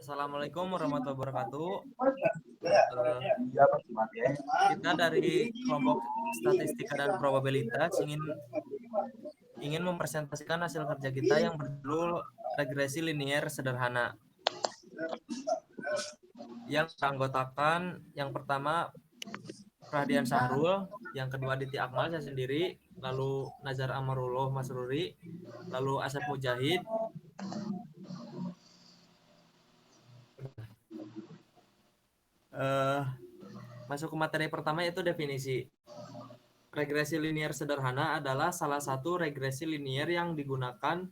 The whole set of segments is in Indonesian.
Assalamualaikum warahmatullahi wabarakatuh. Kita dari kelompok statistika dan probabilitas ingin mempresentasikan hasil kerja kita yang berjudul regresi linier sederhana. Yang beranggotakan yang pertama Rahdian Sahrul, yang kedua Diti Akmal saya sendiri, lalu Nazar Amarullah Masruri, lalu Asep Mujahid. Masuk ke materi pertama, yaitu definisi. Regresi linier sederhana adalah salah satu regresi linier yang digunakan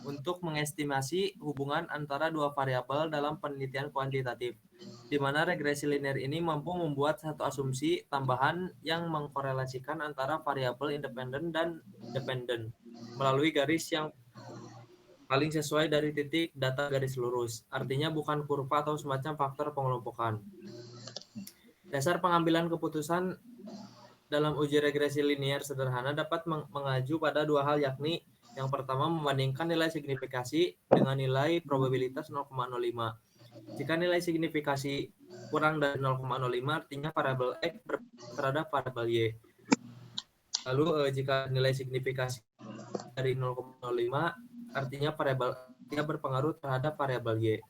untuk mengestimasi hubungan antara dua variabel dalam penelitian kuantitatif, di mana regresi linier ini mampu membuat satu asumsi tambahan yang mengkorelasikan antara variabel independen dan dependen melalui garis yang paling sesuai dari titik data garis lurus, artinya bukan kurva atau semacam faktor pengelompokan. Dasar pengambilan keputusan dalam uji regresi linier sederhana dapat mengacu pada dua hal, yakni yang pertama membandingkan nilai signifikasi dengan nilai probabilitas 0,05. Jika nilai signifikasi kurang dari 0,05 artinya variabel X terhadap variabel Y. Lalu jika nilai signifikasi dari 0,05 artinya variabel Y berpengaruh terhadap variabel Y.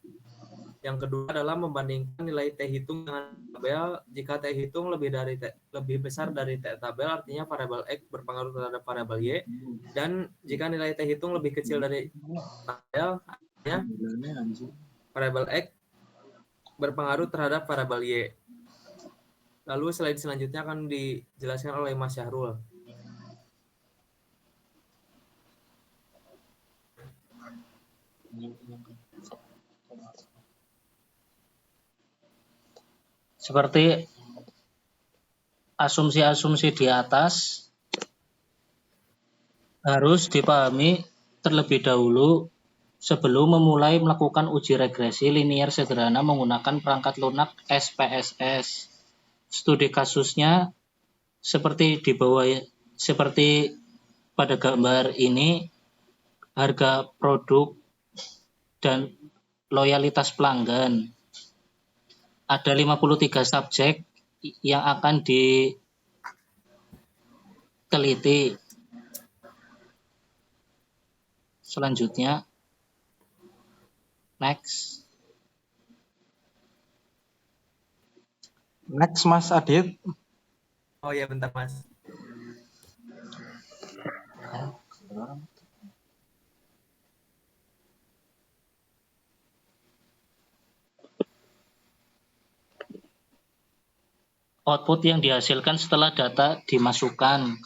Yang kedua adalah membandingkan nilai T hitung dengan tabel. Jika T hitung lebih besar dari T tabel, artinya variabel X berpengaruh terhadap variabel Y. Dan jika nilai T hitung lebih kecil dari tabel, artinya variabel X berpengaruh terhadap variabel Y. Lalu slide selanjutnya akan dijelaskan oleh Mas Syahrul. Seperti asumsi-asumsi di atas harus dipahami terlebih dahulu sebelum memulai melakukan uji regresi linier sederhana menggunakan perangkat lunak SPSS. Studi kasusnya seperti di bawah, seperti pada gambar ini, harga produk dan loyalitas pelanggan. Ada 53 subjek yang akan diteliti. Selanjutnya, next Mas Adit. Oh ya, bentar Mas. Output yang dihasilkan setelah data dimasukkan.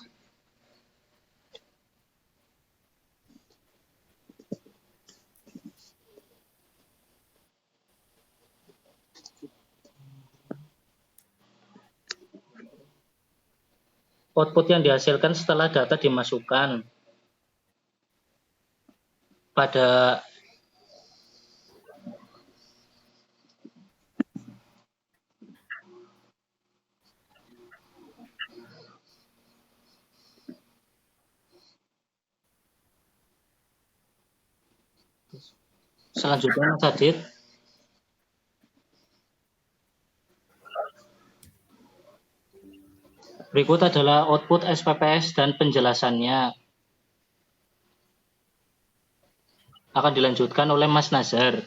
Output yang dihasilkan setelah data dimasukkan pada selanjutnya Mas Adit. Berikut adalah output SPPS dan penjelasannya. Akan dilanjutkan oleh Mas Nazar.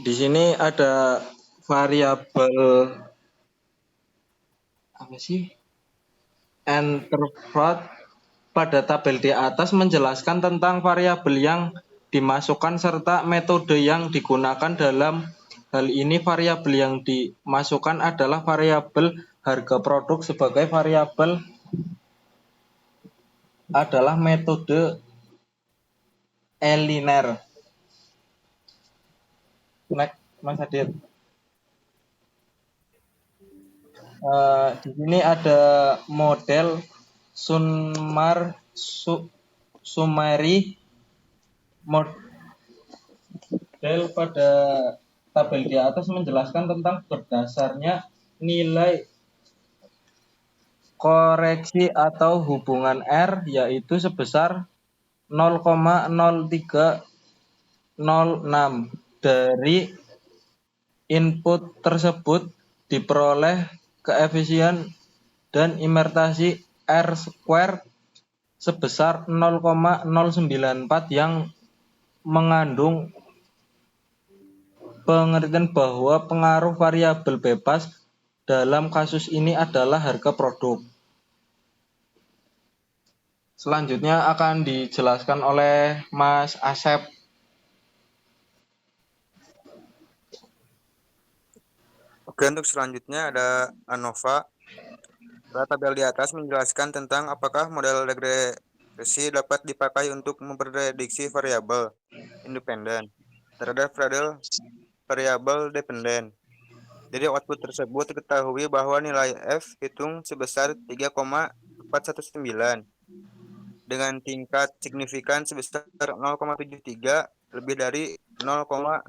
Di sini ada variabel apa sih? Enterprise pada tabel di atas menjelaskan tentang variabel yang dimasukkan serta metode yang digunakan. Dalam hal ini variabel yang dimasukkan adalah variabel harga produk. Sebagai variabel adalah metode linear. Next, Mas Adit. Di sini ada model summary model pada tabel di atas menjelaskan tentang berdasarnya nilai koreksi atau hubungan R, yaitu sebesar 0,0306. Dari input tersebut diperoleh koefisien dan imertasi R² sebesar 0,094 yang mengandung pengertian bahwa pengaruh variabel bebas dalam kasus ini adalah harga produk. Selanjutnya akan dijelaskan oleh Mas Asep. Oke, untuk selanjutnya ada ANOVA. Pada tabel di atas menjelaskan tentang apakah model regresi dapat dipakai untuk memprediksi variabel independen terhadap variabel dependen. Dari output tersebut diketahui bahwa nilai F hitung sebesar 3,419 dengan tingkat signifikan sebesar 0,73 lebih dari 0,05.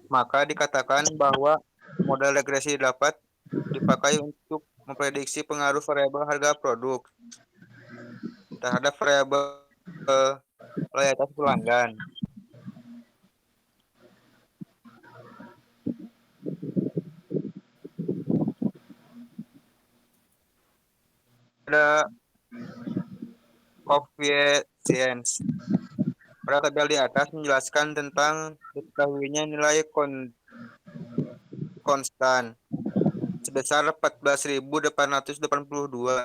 Maka dikatakan bahwa model regresi dapat dipakai untuk memprediksi pengaruh variabel harga produk terhadap variabel loyalitas pelanggan. Ada coefficients. Pada tabel di atas menjelaskan tentang diketahuinya nilai konstan sebesar 14.882.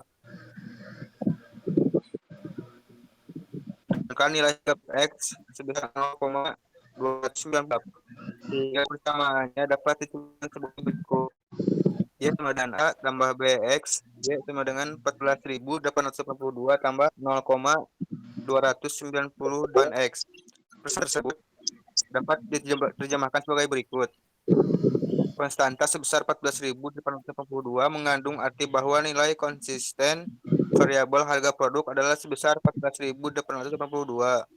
Sedangkan nilai X sebesar 0,298. Sehingga persamaannya dapat dituliskan sebagai berikut. Y sama dengan A tambah BX, Y sama dengan 14.882 tambah 0,298X. Proses tersebut dapat diterjemahkan sebagai berikut. Konstanta sebesar 14.882 mengandung arti bahwa nilai konsisten variabel harga produk adalah sebesar 14.882.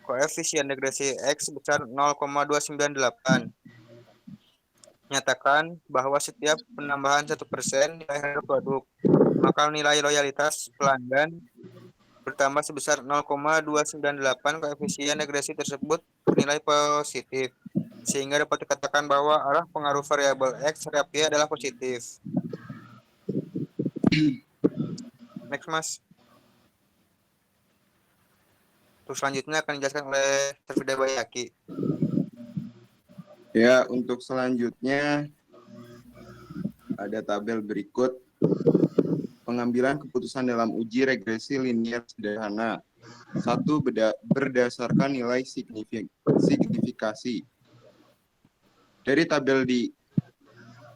Koefisien regresi X sebesar 0,298. Nyatakan bahwa setiap penambahan 1% nilai harga produk, maka nilai loyalitas pelanggan bertambah sebesar 0,298. Koefisien regresi tersebut bernilai positif, sehingga dapat dikatakan bahwa arah pengaruh variabel X terhadap Y adalah positif. Next, Mas. Terus selanjutnya akan dijelaskan oleh Terfida Bayaki. Ya, untuk selanjutnya ada tabel berikut pengambilan keputusan dalam uji regresi linier sederhana. 1. Berdasarkan nilai signifikasi. Dari tabel di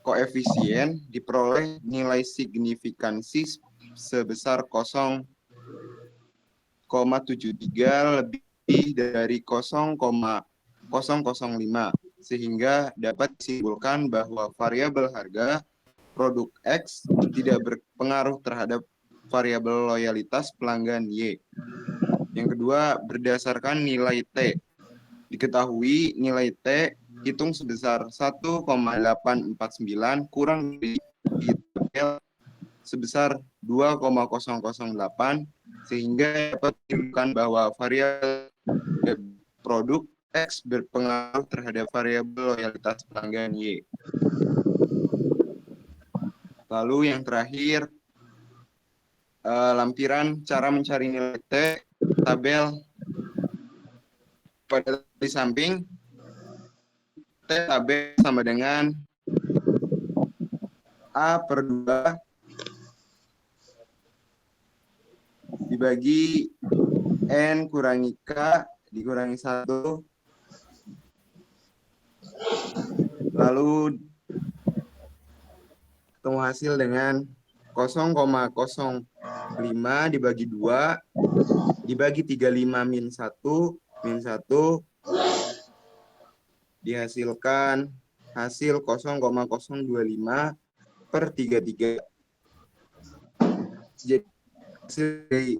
koefisien diperoleh nilai signifikansi sebesar 0,73 lebih dari 0,005, sehingga dapat disimpulkan bahwa variabel harga produk X tidak berpengaruh terhadap variabel loyalitas pelanggan Y. Yang kedua, berdasarkan nilai T. Diketahui nilai T hitung sebesar 1,849 kurang dari tabel sebesar 2,008, sehingga dapat disimpulkan bahwa variabel produk X berpengaruh terhadap variabel loyalitas pelanggan Y. Lalu yang terakhir, lampiran cara mencari nilai T, tabel pada di samping. T tabel sama dengan A per 2 dibagi N kurangi K dikurangi 1. Lalu ketemu hasil dengan 0,05 dibagi 2 dibagi 35 min 1 dihasilkan hasil 0,025 per 33. Jadi hasil dari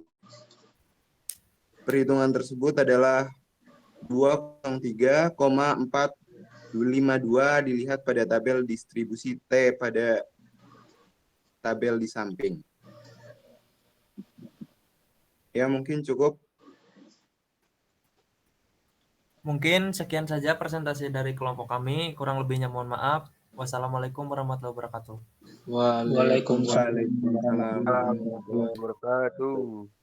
perhitungan tersebut adalah 203,452 dilihat pada tabel distribusi T pada tabel di samping. Ya, mungkin cukup. Mungkin sekian saja presentasi dari kelompok kami. Kurang lebihnya mohon maaf. Wassalamualaikum warahmatullahi wabarakatuh. Waalaikumsalam. Waalaikumsalam warahmatullahi wabarakatuh. Warahmatullahi wabarakatuh.